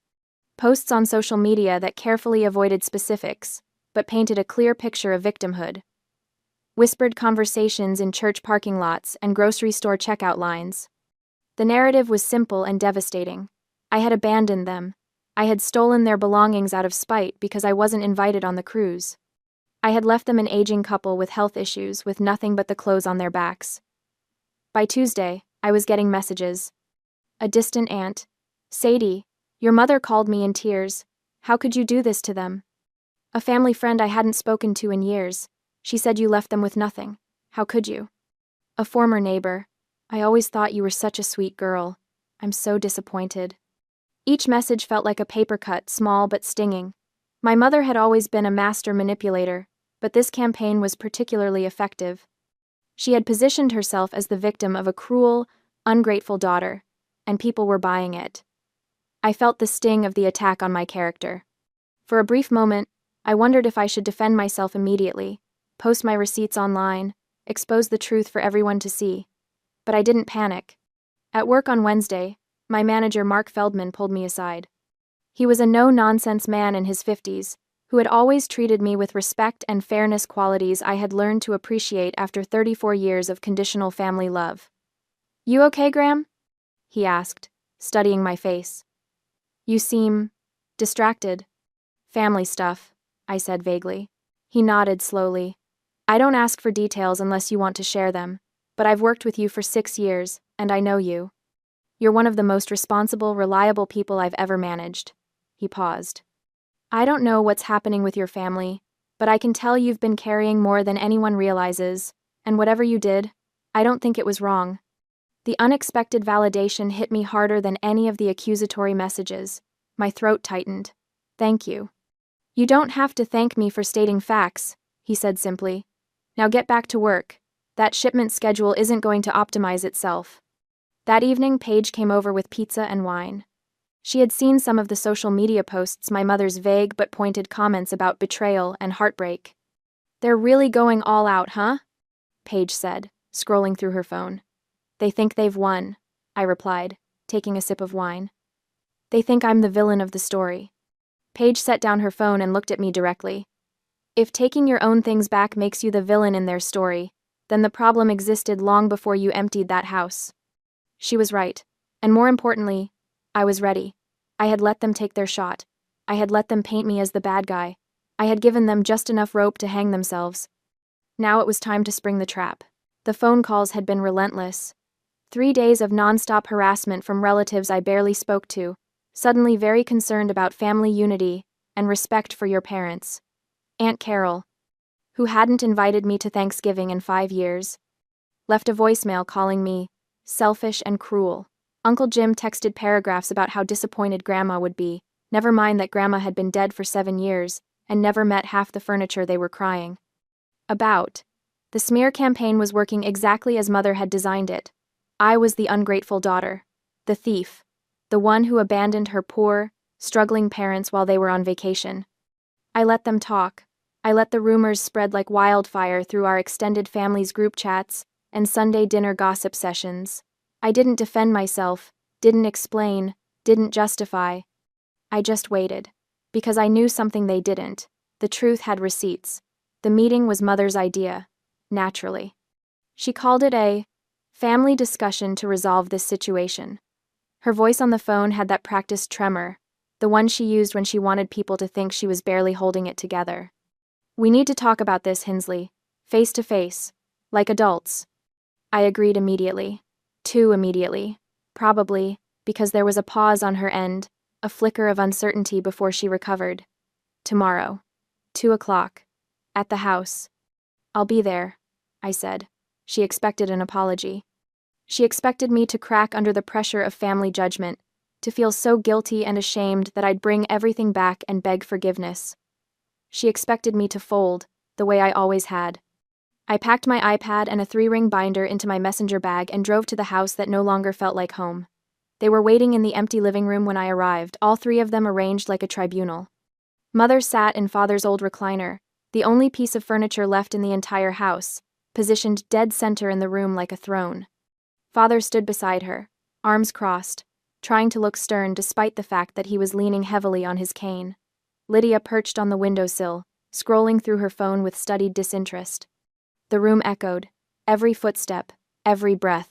posts on social media that carefully avoided specifics, but painted a clear picture of victimhood. Whispered conversations in church parking lots and grocery store checkout lines. The narrative was simple and devastating. I had abandoned them. I had stolen their belongings out of spite because I wasn't invited on the cruise. I had left them an aging couple with health issues with nothing but the clothes on their backs. By Tuesday, I was getting messages. A distant aunt. Sadie, your mother called me in tears. How could you do this to them? A family friend I hadn't spoken to in years. She said you left them with nothing. How could you? A former neighbor. I always thought you were such a sweet girl. I'm so disappointed. Each message felt like a paper cut, small but stinging. My mother had always been a master manipulator, but this campaign was particularly effective. She had positioned herself as the victim of a cruel, ungrateful daughter, and people were buying it. I felt the sting of the attack on my character. For a brief moment, I wondered if I should defend myself immediately, post my receipts online, expose the truth for everyone to see. But I didn't panic. At work on Wednesday, my manager Mark Feldman pulled me aside. He was a no-nonsense man in his 50s, who had always treated me with respect and fairness, qualities I had learned to appreciate after 34 years of conditional family love. You okay, Graham? He asked, studying my face. You seem distracted. Family stuff, I said vaguely. He nodded slowly. I don't ask for details unless you want to share them, but I've worked with you for 6 years, and I know you. You're one of the most responsible, reliable people I've ever managed. He paused. I don't know what's happening with your family, but I can tell you've been carrying more than anyone realizes, and whatever you did, I don't think it was wrong. The unexpected validation hit me harder than any of the accusatory messages. My throat tightened. Thank you. You don't have to thank me for stating facts, he said simply. Now get back to work. That shipment schedule isn't going to optimize itself. That evening, Paige came over with pizza and wine. She had seen some of the social media posts, my mother's vague but pointed comments about betrayal and heartbreak. They're really going all out, huh? Paige said, scrolling through her phone. They think they've won, I replied, taking a sip of wine. They think I'm the villain of the story. Paige set down her phone and looked at me directly. If taking your own things back makes you the villain in their story, then the problem existed long before you emptied that house. She was right, and more importantly, I was ready. I had let them take their shot. I had let them paint me as the bad guy. I had given them just enough rope to hang themselves. Now it was time to spring the trap. The phone calls had been relentless. 3 days of non-stop harassment from relatives I barely spoke to, suddenly very concerned about family unity and respect for your parents. Aunt Carol, who hadn't invited me to Thanksgiving in 5 years, left a voicemail calling me selfish and cruel. Uncle Jim texted paragraphs about how disappointed Grandma would be, never mind that Grandma had been dead for 7 years and never met half the furniture they were crying about. The smear campaign was working exactly as Mother had designed it. I was the ungrateful daughter, the thief, the one who abandoned her poor, struggling parents while they were on vacation. I let them talk. I let the rumors spread like wildfire through our extended family's group chats and Sunday dinner gossip sessions. I didn't defend myself, didn't explain, didn't justify. I just waited. Because I knew something they didn't. The truth had receipts. The meeting was Mother's idea, naturally. She called it a family discussion to resolve this situation. Her voice on the phone had that practiced tremor, the one she used when she wanted people to think she was barely holding it together. We need to talk about this, Hinsley. Face to face. Like adults. I agreed immediately. Too immediately. Probably, because there was a pause on her end, a flicker of uncertainty before she recovered. Tomorrow. 2 o'clock. At the house. I'll be there, I said. She expected an apology. She expected me to crack under the pressure of family judgment, to feel so guilty and ashamed that I'd bring everything back and beg forgiveness. She expected me to fold, the way I always had. I packed my iPad and a 3-ring binder into my messenger bag and drove to the house that no longer felt like home. They were waiting in the empty living room when I arrived, all 3 of them arranged like a tribunal. Mother sat in Father's old recliner, the only piece of furniture left in the entire house, positioned dead center in the room like a throne. Father stood beside her, arms crossed, trying to look stern despite the fact that he was leaning heavily on his cane. Lydia perched on the windowsill, scrolling through her phone with studied disinterest. The room echoed, every footstep, every breath.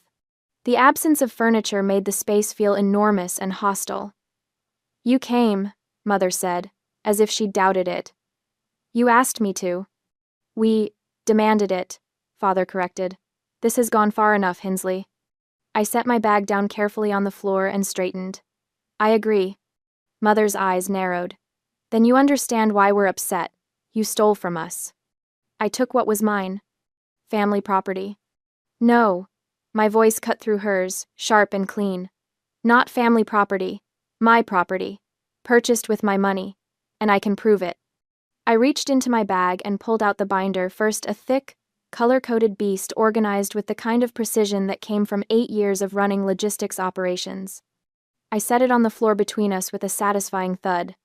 The absence of furniture made the space feel enormous and hostile. "You came," Mother said, as if she doubted it. "You asked me to." "We demanded it," Father corrected. "This has gone far enough, Hinsley." I set my bag down carefully on the floor and straightened. "I agree." Mother's eyes narrowed. "Then you understand why we're upset. You stole from us." "I took what was mine." "Family property." "No." My voice cut through hers, sharp and clean. "Not family property. My property. Purchased with my money. And I can prove it." I reached into my bag and pulled out the binder, first a thick, color-coded beast organized with the kind of precision that came from 8 years of running logistics operations. I set it on the floor between us with a satisfying thud.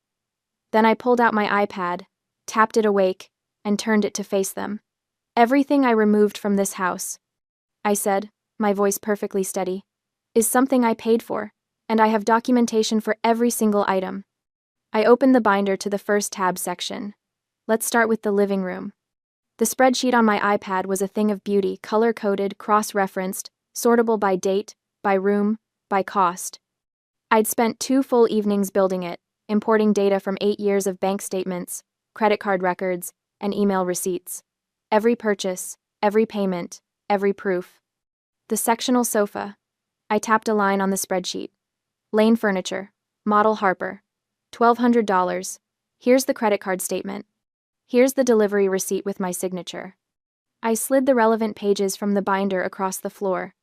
Then I pulled out my iPad, tapped it awake, and turned it to face them. "Everything I removed from this house," I said, my voice perfectly steady, "is something I paid for, and I have documentation for every single item." I opened the binder to the first tab section. Let's start with the living room. The spreadsheet on my iPad was a thing of beauty, color-coded, cross-referenced, sortable by date, by room, by cost. I'd spent 2 full evenings building it, importing data from 8 years of bank statements, credit card records, and email receipts. Every purchase, every payment, every proof. The sectional sofa. I tapped a line on the spreadsheet. Lane Furniture. Model Harper. $1,200. Here's the credit card statement. Here's the delivery receipt with my signature. I slid the relevant pages from the binder across the floor.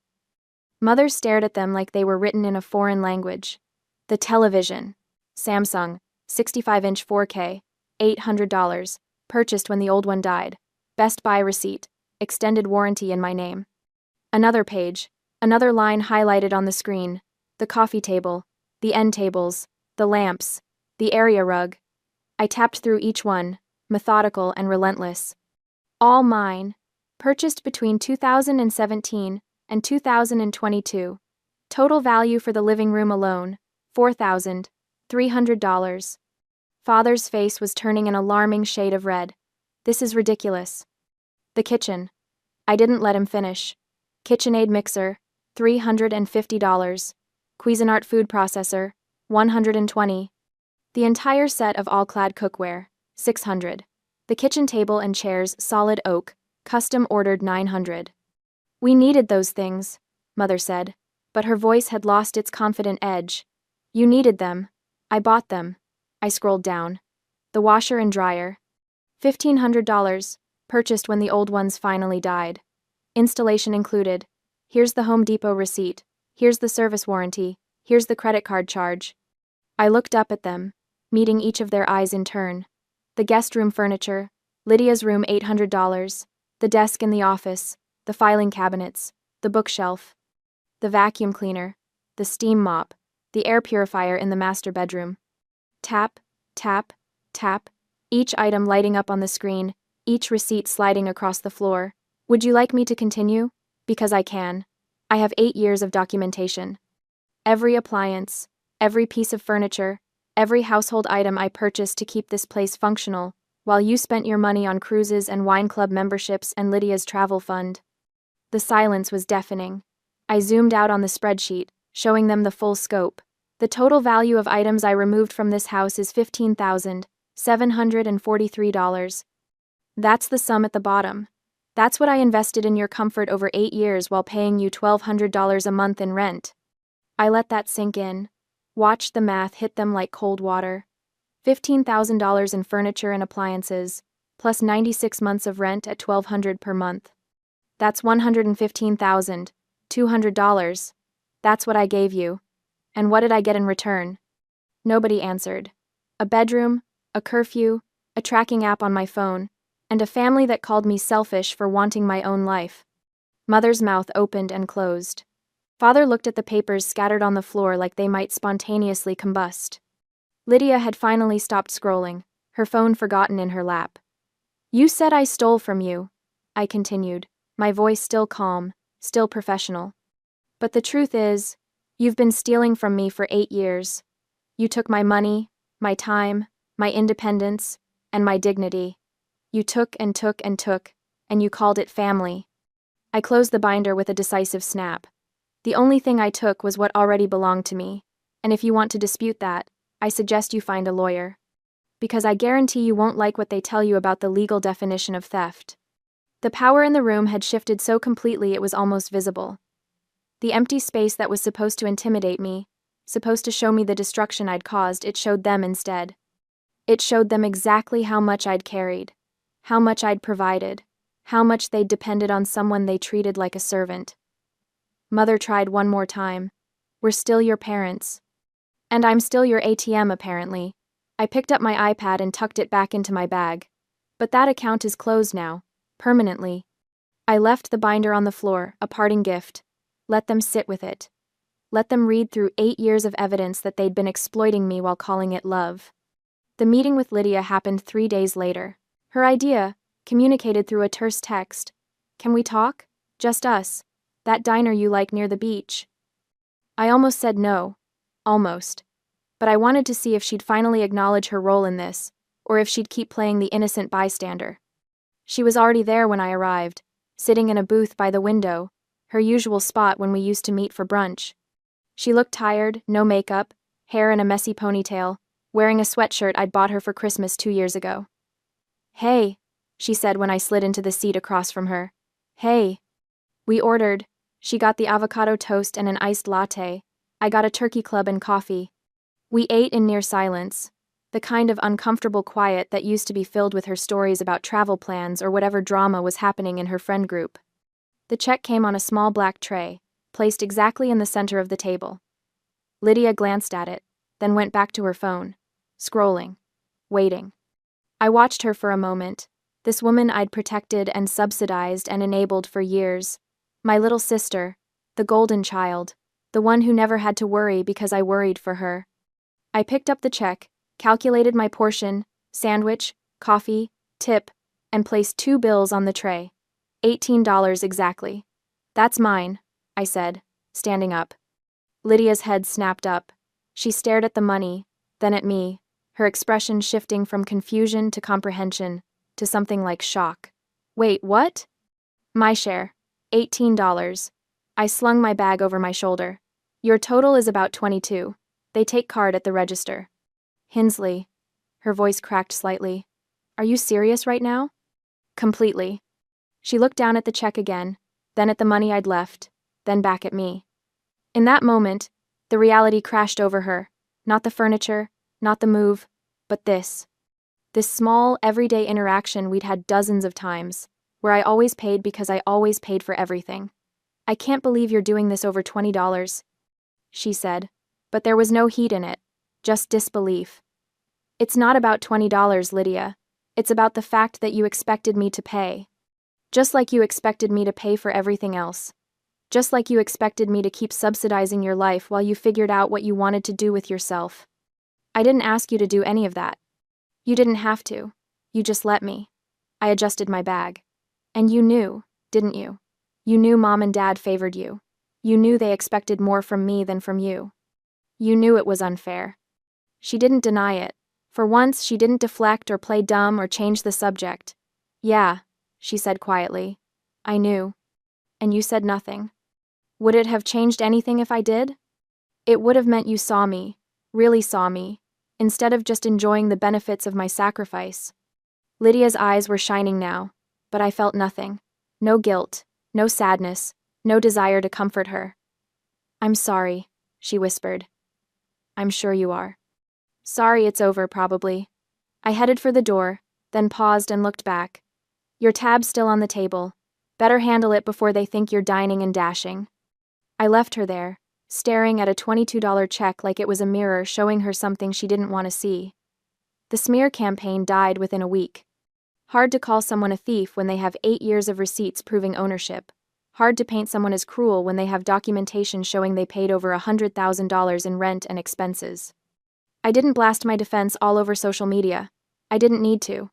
Mother stared at them like they were written in a foreign language. The television. Samsung, 65-inch 4K, $800. Purchased when the old one died. Best Buy receipt. Extended warranty in my name. Another page. Another line highlighted on the screen. The coffee table. The end tables. The lamps. The area rug. I tapped through each one, methodical and relentless. All mine. Purchased between 2017 and 2022. Total value for the living room alone, $4,300. Father's face was turning an alarming shade of red. "This is ridiculous." The kitchen. I didn't let him finish. KitchenAid mixer, $350. Cuisinart food processor, $120. The entire set of all-clad cookware, $600. The kitchen table and chairs, solid oak, custom ordered, $900. "We needed those things," Mother said, but her voice had lost its confident edge. "You needed them. I bought them." I scrolled down. The washer and dryer. $1,500, purchased when the old ones finally died. Installation included. Here's the Home Depot receipt. Here's the service warranty. Here's the credit card charge. I looked up at them, meeting each of their eyes in turn. The guest room furniture. Lydia's room, $800. The desk in the office. The filing cabinets. The bookshelf. The vacuum cleaner. The steam mop. The air purifier in the master bedroom. Tap, tap, tap. Each item lighting up on the screen, each receipt sliding across the floor. "Would you like me to continue? Because I can. I have 8 years of documentation. Every appliance, every piece of furniture, every household item I purchased to keep this place functional, while you spent your money on cruises and wine club memberships and Lydia's travel fund." The silence was deafening. I zoomed out on the spreadsheet, showing them the full scope. The total value of items I removed from this house is $15,743. That's the sum at the bottom. That's what I invested in your comfort over 8 years while paying you $1,200 a month in rent. I let that sink in. Watched the math hit them like cold water. $15,000 in furniture and appliances, plus 96 months of rent at $1,200 per month. That's $115,200. That's what I gave you. And what did I get in return? Nobody answered. A bedroom, a curfew, a tracking app on my phone, and a family that called me selfish for wanting my own life. Mother's mouth opened and closed. Father looked at the papers scattered on the floor like they might spontaneously combust. Lydia had finally stopped scrolling, her phone forgotten in her lap. You said I stole from you, I continued, my voice still calm, still professional. But the truth is, you've been stealing from me for 8 years. You took my money, my time, my independence, and my dignity. You took and took and took, and you called it family. I closed the binder with a decisive snap. The only thing I took was what already belonged to me, and if you want to dispute that, I suggest you find a lawyer. Because I guarantee you won't like what they tell you about the legal definition of theft. The power in the room had shifted so completely it was almost visible. The empty space that was supposed to intimidate me, supposed to show me the destruction I'd caused, it showed them instead. It showed them exactly how much I'd carried, how much I'd provided, how much they'd depended on someone they treated like a servant. Mother tried one more time. We're still your parents. And I'm still your ATM, apparently. I picked up my iPad and tucked it back into my bag. But that account is closed now, permanently. I left the binder on the floor, a parting gift. Let them sit with it. Let them read through 8 years of evidence that they'd been exploiting me while calling it love. The meeting with Lydia happened 3 days later. Her idea, communicated through a terse text. Can we talk? Just us. That diner you like near the beach. I almost said no. Almost. But I wanted to see if she'd finally acknowledge her role in this, or if she'd keep playing the innocent bystander. She was already there when I arrived, sitting in a booth by the window, her usual spot when we used to meet for brunch. She looked tired, no makeup, hair in a messy ponytail, wearing a sweatshirt I'd bought her for Christmas 2 years ago. Hey, she said when I slid into the seat across from her. Hey. We ordered. She got the avocado toast and an iced latte. I got a turkey club and coffee. We ate in near silence, the kind of uncomfortable quiet that used to be filled with her stories about travel plans or whatever drama was happening in her friend group. The check came on a small black tray, placed exactly in the center of the table. Lydia glanced at it, then went back to her phone, scrolling, waiting. I watched her for a moment, this woman I'd protected and subsidized and enabled for years. My little sister, the golden child, the one who never had to worry because I worried for her. I picked up the check, calculated my portion, sandwich, coffee, tip, and placed 2 bills on the tray. $18 exactly. That's mine, I said, standing up. Lydia's head snapped up. She stared at the money, then at me, her expression shifting from confusion to comprehension, to something like shock. Wait, what? My share. $18. I slung my bag over my shoulder. Your total is about 22. They take card at the register. Hinsley. Her voice cracked slightly. Are you serious right now? Completely. She looked down at the check again, then at the money I'd left, then back at me. In that moment, the reality crashed over her. Not the furniture, not the move, but this. This small, everyday interaction we'd had dozens of times, where I always paid because I always paid for everything. I can't believe you're doing this over $20, she said, but there was no heat in it, just disbelief. It's not about $20, Lydia. It's about the fact that you expected me to pay. Just like you expected me to pay for everything else. Just like you expected me to keep subsidizing your life while you figured out what you wanted to do with yourself. I didn't ask you to do any of that. You didn't have to. You just let me. I adjusted my bag. And you knew, didn't you? You knew Mom and Dad favored you. You knew they expected more from me than from you. You knew it was unfair. She didn't deny it. For once, she didn't deflect or play dumb or change the subject. Yeah, she said quietly. I knew. And you said nothing. Would it have changed anything if I did? It would have meant you saw me, really saw me, instead of just enjoying the benefits of my sacrifice. Lydia's eyes were shining now, but I felt nothing. No guilt, no sadness, no desire to comfort her. I'm sorry, she whispered. I'm sure you are. Sorry, it's over, probably. I headed for the door, then paused and looked back. Your tab's still on the table. Better handle it before they think you're dining and dashing. I left her there, staring at a $22 check like it was a mirror showing her something she didn't want to see. The smear campaign died within a week. Hard to call someone a thief when they have 8 years of receipts proving ownership. Hard to paint someone as cruel when they have documentation showing they paid over $100,000 in rent and expenses. I didn't blast my defense all over social media. I didn't need to.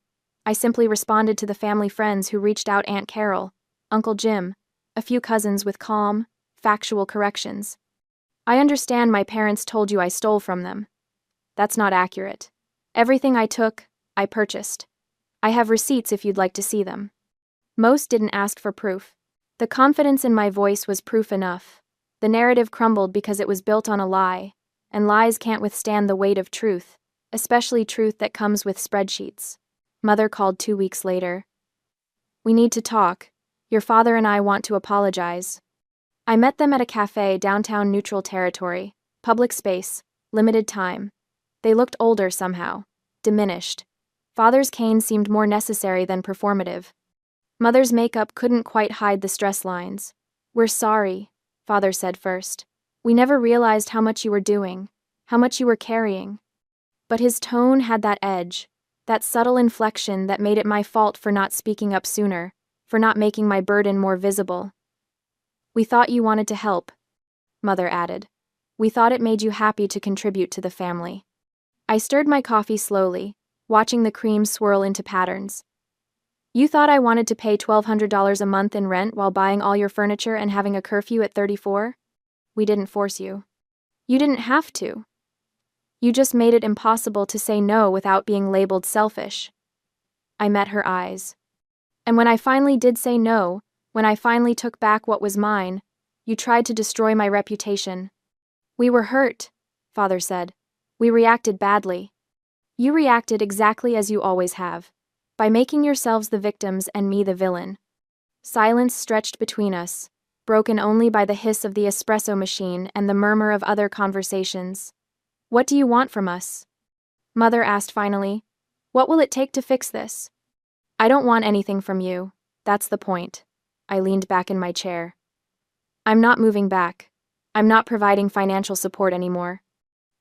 I simply responded to the family friends who reached out: Aunt Carol, Uncle Jim, a few cousins, with calm, factual corrections. I understand my parents told you I stole from them. That's not accurate. Everything I took, I purchased. I have receipts if you'd like to see them. Most didn't ask for proof. The confidence in my voice was proof enough. The narrative crumbled because it was built on a lie, and lies can't withstand the weight of truth, especially truth that comes with spreadsheets. Mother called 2 weeks later. We need to talk. Your father and I want to apologize. I met them at a cafe downtown, neutral territory, public space, limited time. They looked older somehow, diminished. Father's cane seemed more necessary than performative. Mother's makeup couldn't quite hide the stress lines. We're sorry, Father said first. We never realized how much you were doing, how much you were carrying. But his tone had that edge, that subtle inflection that made it my fault for not speaking up sooner, for not making my burden more visible. We thought you wanted to help, Mother added. We thought it made you happy to contribute to the family. I stirred my coffee slowly, watching the cream swirl into patterns. You thought I wanted to pay $1,200 a month in rent while buying all your furniture and having a curfew at 34? We didn't force you. You didn't have to. You just made it impossible to say no without being labeled selfish. I met her eyes. And when I finally did say no, when I finally took back what was mine, you tried to destroy my reputation. We were hurt, Father said. We reacted badly. You reacted exactly as you always have, by making yourselves the victims and me the villain. Silence stretched between us, broken only by the hiss of the espresso machine and the murmur of other conversations. What do you want from us? Mother asked finally. What will it take to fix this? I don't want anything from you. That's the point. I leaned back in my chair. I'm not moving back. I'm not providing financial support anymore.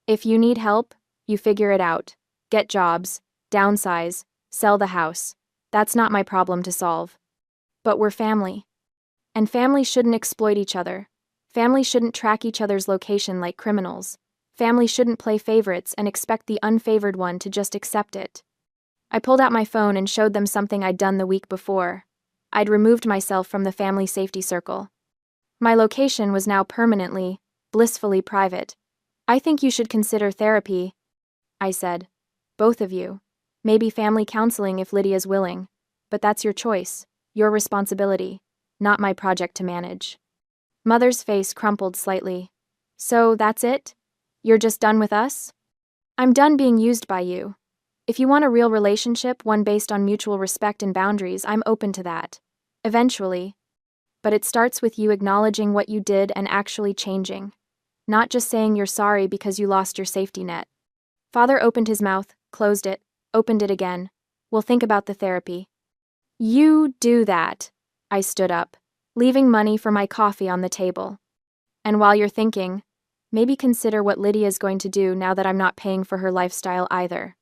If you need help, you figure it out. Get jobs, downsize, sell the house. That's not my problem to solve. But we're family. And families shouldn't exploit each other. Families shouldn't track each other's location like criminals. Families shouldn't play favorites and expect the unfavored one to just accept it. I pulled out my phone and showed them something I'd done the week before. I'd removed myself from the family safety circle. My location was now permanently, blissfully private. I think you should consider therapy, I said. Both of you. Maybe family counseling if Lydia's willing. But that's your choice, your responsibility, not my project to manage. Mother's face crumpled slightly. So that's it? You're just done with us? I'm done being used by you. If you want a real relationship, one based on mutual respect and boundaries, I'm open to that. Eventually. But it starts with you acknowledging what you did and actually changing. Not just saying you're sorry because you lost your safety net. Father opened his mouth, closed it, opened it again. We'll think about the therapy. You do that. I stood up, leaving money for my coffee on the table. And while you're thinking, maybe consider what Lydia's going to do now that I'm not paying for her lifestyle either.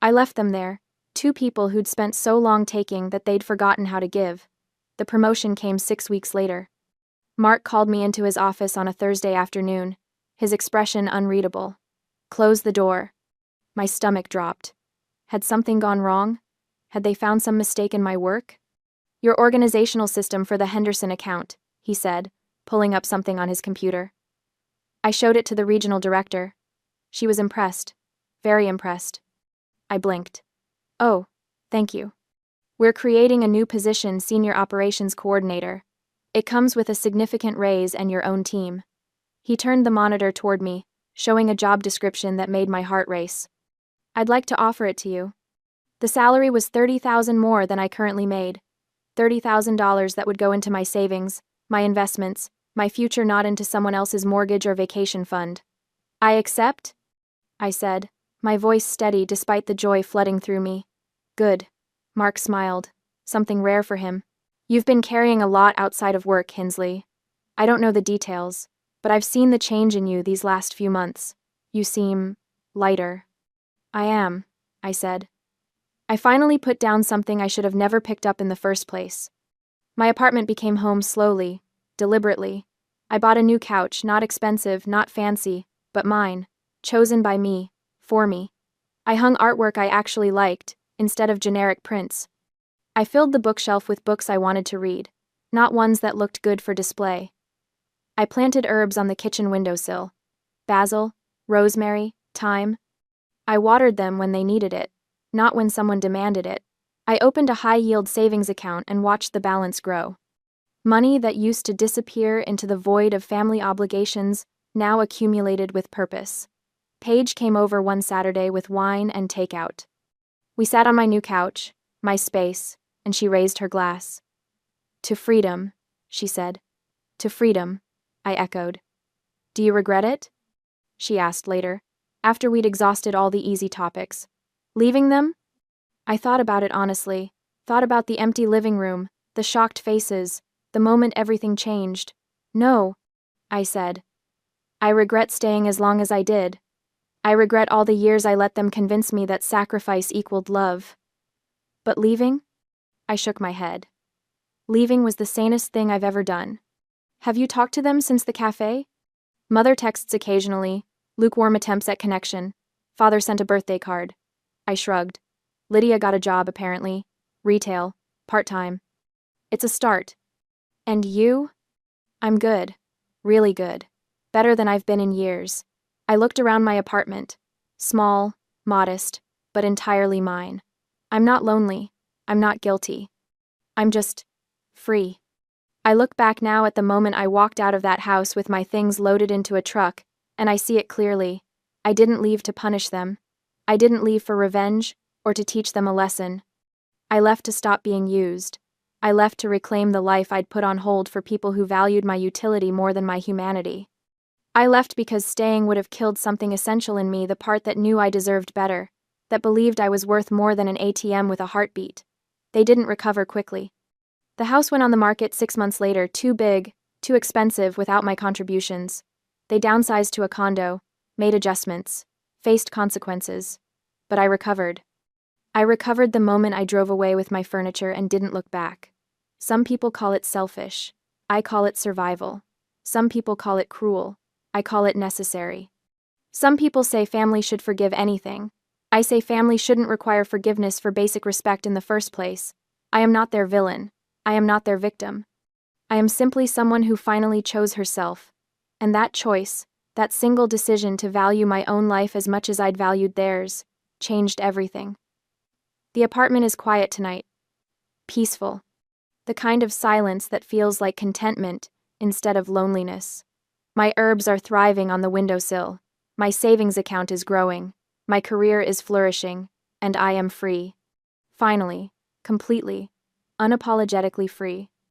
I left them there, two people who'd spent so long taking that they'd forgotten how to give. The promotion came 6 weeks later. Mark called me into his office on a Thursday afternoon, his expression unreadable. Close the door. My stomach dropped. Had something gone wrong? Had they found some mistake in my work? Your organizational system for the Henderson account, he said, pulling up something on his computer. I showed it to the regional director. She was impressed. Very impressed. I blinked. Oh, thank you. We're creating a new position, Senior Operations Coordinator. It comes with a significant raise and your own team. He turned the monitor toward me, showing a job description that made my heart race. I'd like to offer it to you. The salary was $30,000 more than I currently made. $30,000 that would go into my savings, my investments, my future, not into someone else's mortgage or vacation fund. I accept? I said, my voice steady despite the joy flooding through me. Good. Mark smiled. Something rare for him. You've been carrying a lot outside of work, Hinsley. I don't know the details, but I've seen the change in you these last few months. You seem lighter. I am, I said. I finally put down something I should have never picked up in the first place. My apartment became home slowly, deliberately. I bought a new couch, not expensive, not fancy, but mine, chosen by me, for me. I hung artwork I actually liked, instead of generic prints. I filled the bookshelf with books I wanted to read, not ones that looked good for display. I planted herbs on the kitchen windowsill. Basil, rosemary, thyme. I watered them when they needed it, not when someone demanded it. I opened a high-yield savings account and watched the balance grow. Money that used to disappear into the void of family obligations now accumulated with purpose. Paige came over one Saturday with wine and takeout. We sat on my new couch, my space, and she raised her glass. To freedom, she said. To freedom, I echoed. Do you regret it? She asked later, after we'd exhausted all the easy topics. Leaving them? I thought about it honestly, thought about the empty living room, the shocked faces, the moment everything changed. No, I said. I regret staying as long as I did. I regret all the years I let them convince me that sacrifice equaled love. But leaving? I shook my head. Leaving was the sanest thing I've ever done. Have you talked to them since the cafe? Mother texts occasionally, lukewarm attempts at connection. Father sent a birthday card. I shrugged. Lydia got a job, apparently. Retail. Part-time. It's a start. And you? I'm good. Really good. Better than I've been in years. I looked around my apartment. Small, modest, but entirely mine. I'm not lonely. I'm not guilty. I'm just free. I look back now at the moment I walked out of that house with my things loaded into a truck, and I see it clearly. I didn't leave to punish them. I didn't leave for revenge or to teach them a lesson. I left to stop being used. I left to reclaim the life I'd put on hold for people who valued my utility more than my humanity. I left because staying would have killed something essential in me, the part that knew I deserved better, that believed I was worth more than an ATM with a heartbeat. They didn't recover quickly. The house went on the market 6 months later, too big, too expensive without my contributions. They downsized to a condo, made adjustments, faced consequences. But I recovered. I recovered the moment I drove away with my furniture and didn't look back. Some people call it selfish. I call it survival. Some people call it cruel. I call it necessary. Some people say family should forgive anything. I say family shouldn't require forgiveness for basic respect in the first place. I am not their villain. I am not their victim. I am simply someone who finally chose herself. And that choice, that single decision to value my own life as much as I'd valued theirs, changed everything. The apartment is quiet tonight. Peaceful. The kind of silence that feels like contentment instead of loneliness. My herbs are thriving on the windowsill. My savings account is growing. My career is flourishing. And I am free. Finally. Completely. Unapologetically free.